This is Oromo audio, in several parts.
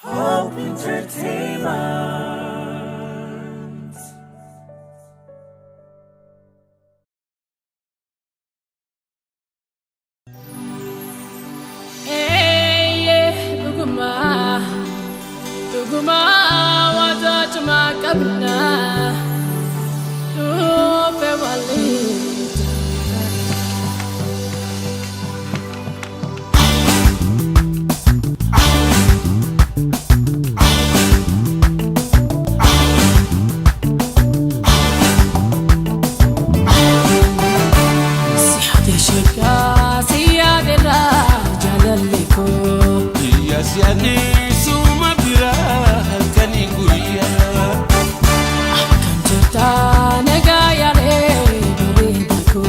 Hope Entertainment. Hey, Duguma, wata chuma kabna, Dupe wali. Yani suma bira halkani guya Kanjata naga yale beredako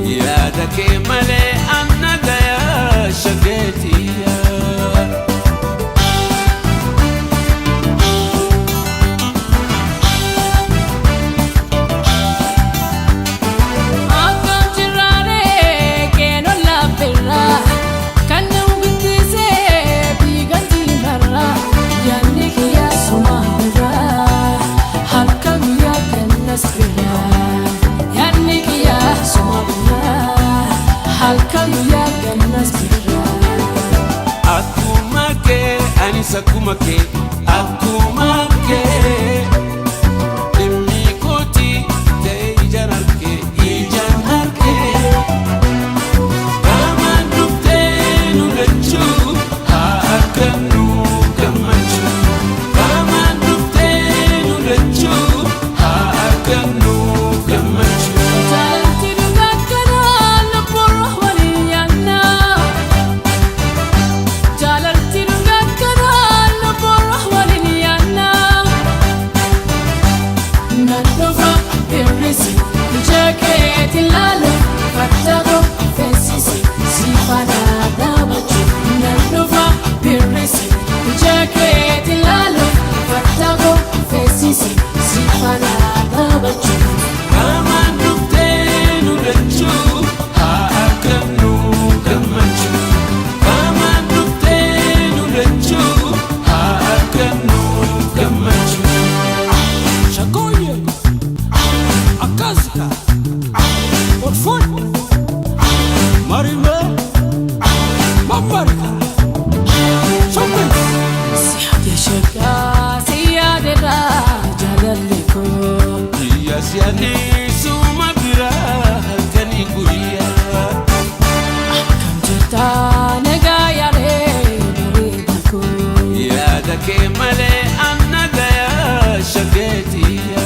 ya dake male anna daya shagetiya Sakumake, akumake, imikoti te ijanarke, kama dufte nulechu, haakanu kamachu, kama dufte nulechu, haakanu kamachu. Yani suma bira halkani guya Kanjata naga yale beredako ya dake male anna daya shagetiya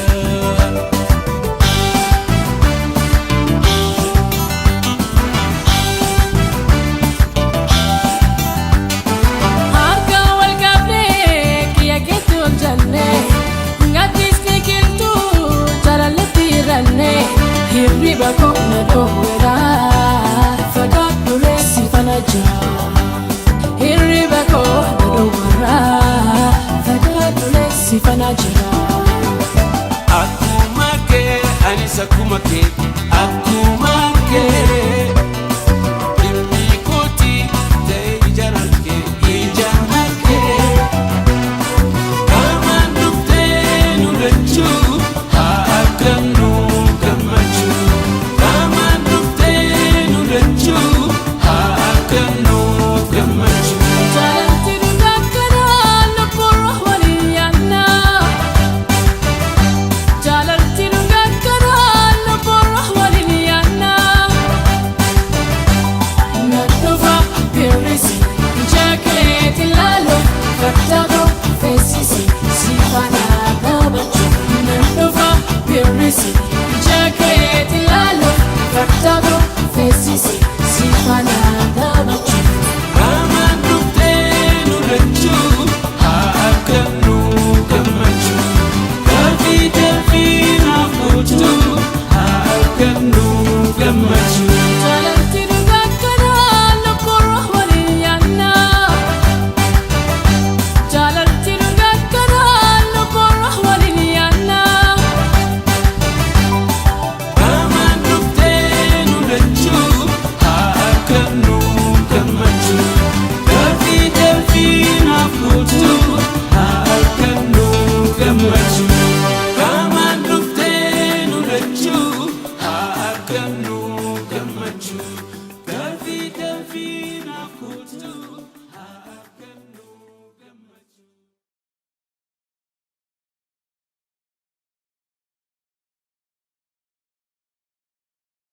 Hirribako nadowera fakadure sifanaja Hirribako nadowera fakadure sifanaja Akumake anisa kumake akumake imikoti te ijanarke kama dufte nulechu haakanu Jalan tiru gakara gammachuu kamaan dhuftee nu lachuu haa argannu gammachuu dafii dafii naaf kootu.